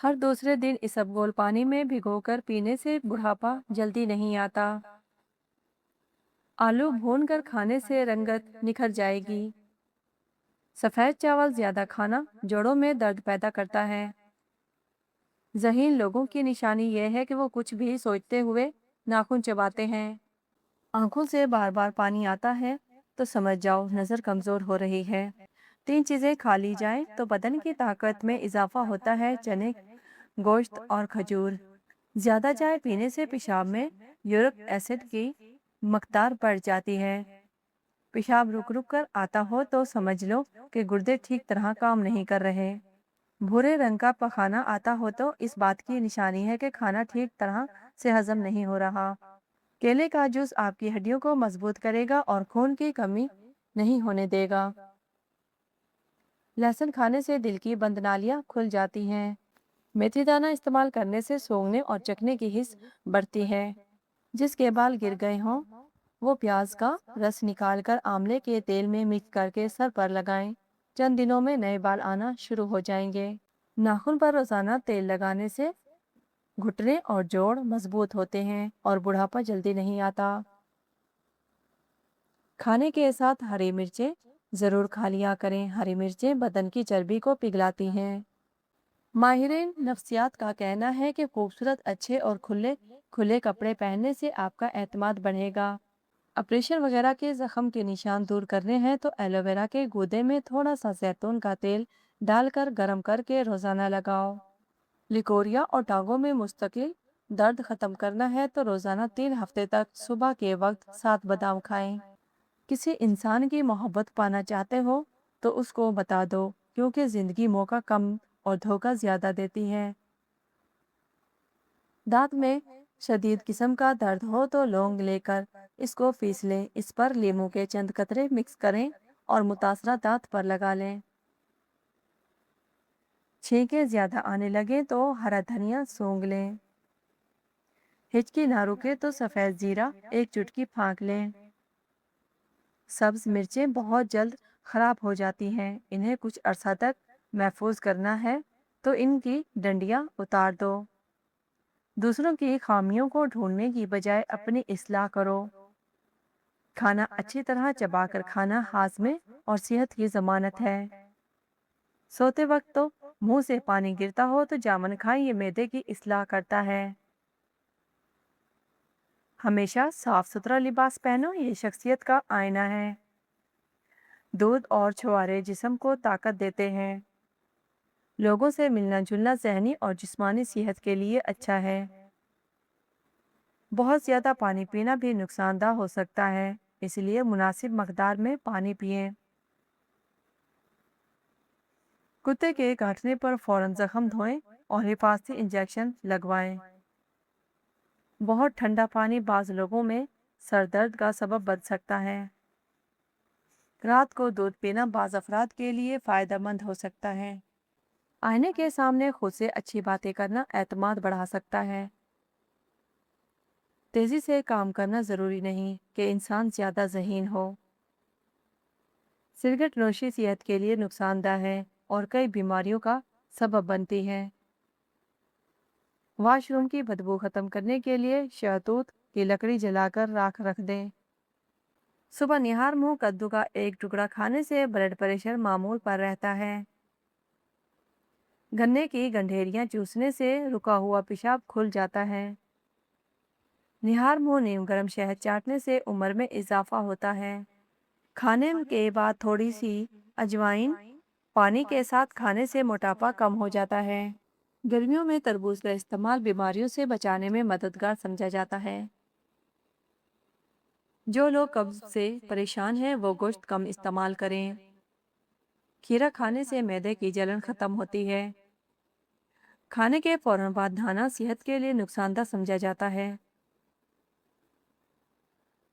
हर दूसरे दिन इसबगोल पानी में भिगोकर पीने से बुढ़ापा जल्दी नहीं आता। आलू भूनकर खाने से रंगत निखर जाएगी। सफेद चावल ज्यादा खाना जोड़ों में दर्द पैदा करता है। ज़हीन लोगों की निशानी यह है कि वो कुछ भी सोचते हुए नाखून चबाते हैं। आंखों से बार बार पानी आता है तो समझ जाओ नजर कमजोर हो रही है। तीन चीजें खा ली जाएं तो बदन की ताकत में इजाफा होता है। चने, गोश्त और खजूर। ज्यादा चाय पीने से पेशाब में यूरिक एसिड की मकदार बढ़ जाती है। पेशाब रुक रुक कर आता हो तो समझ लो कि गुर्दे ठीक तरह काम नहीं कर रहे। भूरे रंग का पखाना आता हो तो इस बात की निशानी है कि खाना ठीक तरह से हजम नहीं हो रहा। केले का जूस आपकी हड्डियों को मजबूत करेगा और खून की कमी नहीं होने देगा। लहसुन खाने से दिल की बंद नालियां खुल जाती हैं। मेथी दाना इस्तेमाल करने से सूंघने और चखने की हिस्स बढ़ती है। जिसके बाल गिर गए हों वो प्याज का रस निकालकर आंवले के तेल में मिक्स करके सर पर लगाएं। चंद दिनों में नए बाल आना शुरू हो जाएंगे। नाखून पर रोजाना तेल लगाने से घुटने और जोड़ मजबूत होते हैं और बुढ़ापा जल्दी नहीं आता। खाने के साथ हरी मिर्चें जरूर खा लिया करें। हरी मिर्चें बदन की चर्बी को पिघलाती हैं। माहिरीन नफ्सियात का कहना है कि खूबसूरत, अच्छे और खुले खुले कपड़े पहनने से आपका एतमाद बढ़ेगा। ऑपरेशन वगैरह के जख्म के निशान दूर करने हैं तो एलोवेरा के गूदे में थोड़ा सा जैतून का तेल डालकर गर्म करके रोजाना लगाओ। लिकोरिया और टांगों में मुस्तकिल दर्द खत्म करना है तो रोजाना 3 हफ्ते तक सुबह के वक्त 7 बादाम खाएं। किसी इंसान की मोहब्बत पाना चाहते हो तो उसको बता दो, क्योंकि जिंदगी मौका कम और धोखा ज्यादा देती है। दांत में शदीद किस्म का दर्द हो तो लौंग लेकर इसको पीस लें। इस पर लीमू के चंद कतरे मिक्स करें और मुतासरा दांत पर लगा लें। छींकें ज्यादा आने लगे तो हरा धनिया सूंघ लें। हिचकी ना रुके तो सफेद जीरा 1 चुटकी फाँक लें। सब्ज मिर्चें बहुत जल्द खराब हो जाती हैं। इन्हें कुछ अरसा तक महफूज करना है तो इनकी डंडियां उतार दो। दूसरों की खामियों को ढूंढने की बजाय अपनी इस्लाह करो। खाना अच्छी तरह चबाकर खाना हाजमे और सेहत की जमानत है। सोते वक्त तो मुंह से पानी गिरता हो तो जामुन खाएं, ये मैदे की इस्लाह करता है। हमेशा साफ सुथरा लिबास पहनो, ये शख्सियत का आईना है। दूध और छुआरे जिस्म को ताकत देते हैं। लोगों से मिलना जुलना ज़हनी और जिस्मानी सेहत के लिए अच्छा है। बहुत ज़्यादा पानी पीना भी नुकसानदा हो सकता है, इसलिए मुनासिब मकदार में पानी पिएं। कुत्ते के काटने पर फौरन जख्म धोएं और हिफाजती इंजेक्शन लगवाएं। बहुत ठंडा पानी बाज़ लोगों में सर दर्द का सबब बन सकता है। रात को दूध पीना बाज़ अफराद के लिए फ़ायदेमंद हो सकता है। आईने के सामने खुद से अच्छी बातें करना एतमाद बढ़ा सकता है। तेजी से काम करना जरूरी नहीं कि इंसान ज्यादा ज़हीन हो। सिगरेट नोशी सेहत के लिए नुकसानदा है और कई बीमारियों का सबब बनती है। वॉशरूम की बदबू खत्म करने के लिए शहतूत की लकड़ी जलाकर राख रख दें। सुबह निहार मुंह कद्दू का 1 टुकड़ा खाने से ब्लड प्रेशर मामूल पर रहता है। गन्ने की गंढेरियां चूसने से रुका हुआ पेशाब खुल जाता है। निहार मुंह नीम गर्म शहद चाटने से उम्र में इजाफा होता है। खाने के बाद थोड़ी सी अजवाइन पानी के साथ खाने से मोटापा कम हो जाता है। गर्मियों में तरबूज का इस्तेमाल बीमारियों से बचाने में मददगार समझा जाता है। जो लोग कब्ज से परेशान हैं वो गोश्त कम इस्तेमाल करें। खीरा खाने से मैदे की जलन खत्म होती है। खाने के फौरन बाद नहाना सेहत के लिए नुकसानदा समझा जाता है।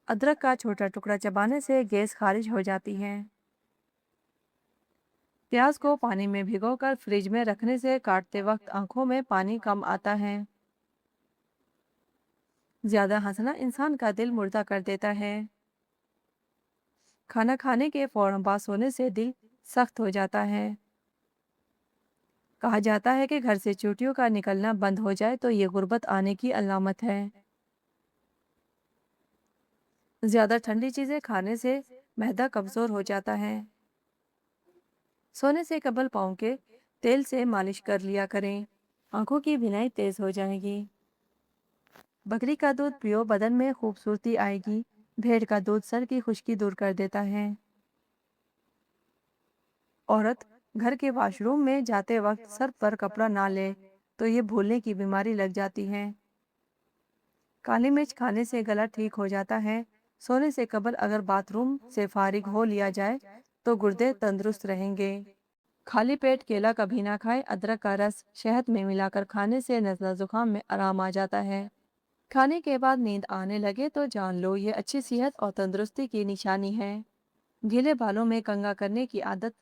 अदरक का छोटा टुकड़ा चबाने से गैस खारिज हो जाती है। प्याज को पानी में भिगोकर फ्रिज में रखने से काटते वक्त आंखों में पानी कम आता है। ज्यादा हंसना इंसान का दिल मुर्दा कर देता है। खाना खाने के फौरन बाद सोने से दिल सख्त हो जाता है। کہا جاتا ہے کہ گھر سے چوٹیوں کا نکلنا بند ہو جائے تو یہ غربت آنے کی علامت ہے۔ زیادہ ٹھنڈی چیزیں کھانے سے معدہ کمزور ہو جاتا ہے۔ سونے سے قبل پاؤں کے تیل سے مالش کر لیا کریں، آنکھوں کی بینائی تیز ہو جائے گی۔ بکری کا دودھ پیو، بدن میں خوبصورتی آئے گی۔ بھیڑ کا دودھ سر کی خشکی دور کر دیتا ہے۔ عورت گھر کے واش روم میں جاتے وقت سر پر کپڑا نہ لے تو یہ بھولنے کی بیماری لگ جاتی ہے۔ کالی مرچ کھانے سے گلا ٹھیک ہو جاتا ہے۔ سونے سے قبل اگر باتھ روم سے فارغ ہو لیا جائے تو گردے تندرست رہیں گے۔ خالی پیٹ کیلا کبھی نہ کھائے، ادرک کا رس شہد میں ملا کر کھانے سے نزلہ زکام میں آرام آ جاتا ہے۔ کھانے کے بعد نیند آنے لگے تو جان لو یہ اچھی صحت اور تندرستی کی نشانی ہے۔ گیلے بالوں میں کنگھا کرنے کی عادت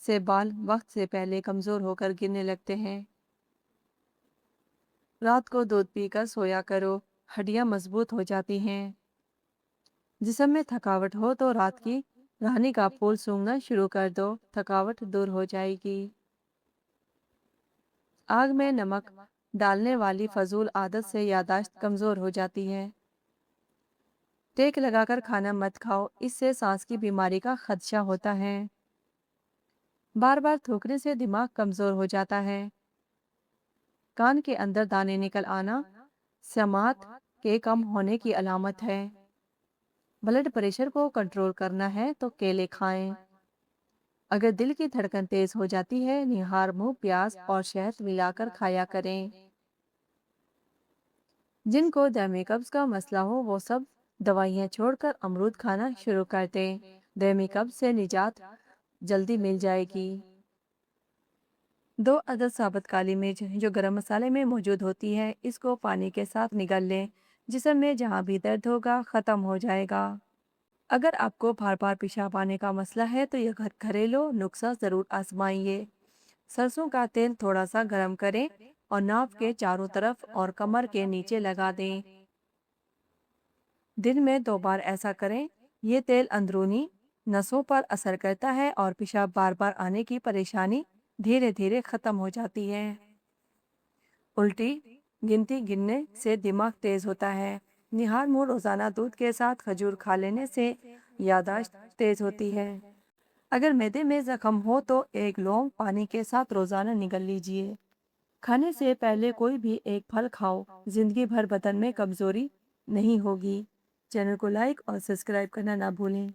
سے بال وقت سے پہلے کمزور ہو کر گرنے لگتے ہیں۔ رات کو دودھ پی کر سویا کرو، ہڈیاں مضبوط ہو جاتی ہیں۔ جسم میں تھکاوٹ ہو تو رات کی رہنی کا پھول سونگھنا شروع کر دو، تھکاوٹ دور ہو جائے گی۔ آگ میں نمک ڈالنے والی فضول عادت سے یادداشت کمزور ہو جاتی ہے۔ ٹیک لگا کر کھانا مت کھاؤ، اس سے سانس کی بیماری کا خدشہ ہوتا ہے۔ بار بار تھوکنے سے دماغ کمزور ہو جاتا ہے۔ کان کے اندر دانے نکل آنا سماعت کے کم ہونے کی علامت ہے۔ بلڈ پریشر کو کنٹرول کرنا ہے تو کیلے کھائیں۔ اگر دل کی دھڑکن تیز ہو جاتی ہے، نہار منہ پیاز اور شہد ملا کر کھایا کریں۔ جن کو دائمی قبض کا مسئلہ ہو وہ سب دوائیاں چھوڑ کر امرود کھانا شروع کر دیں، دائمی قبض سے نجات جلدی مل جائے گی۔ 2 عدد ثابت کالی مرچ جو گرم مسالے میں موجود ہوتی ہے، اس کو پانی کے ساتھ نگل لیں، جسم میں جہاں بھی درد ہوگا ختم ہو جائے گا۔ اگر آپ کو بار بار پیشاب آنے کا مسئلہ ہے تو یہ گھریلو نسخہ ضرور آزمائیے۔ سرسوں کا تیل تھوڑا سا گرم کریں اور ناف کے چاروں طرف اور کمر کے نیچے لگا دیں۔ دن میں 2 بار ایسا کریں۔ یہ تیل اندرونی نسوں پر اثر کرتا ہے اور پیشاب بار بار آنے کی پریشانی دھیرے دھیرے ختم ہو جاتی ہے۔ الٹی گنتی گننے سے دماغ تیز ہوتا ہے۔ نہار منہ روزانہ دودھ کے ساتھ کھجور کھا لینے سے یادداشت تیز ہوتی ہے۔ اگر معدے میں زخم ہو تو 1 لونگ پانی کے ساتھ روزانہ نگل لیجیے۔ کھانے سے پہلے کوئی بھی ایک پھل کھاؤ، زندگی بھر بدن میں کمزوری نہیں ہوگی۔ چینل کو لائک اور سبسکرائب کرنا نہ بھولیں۔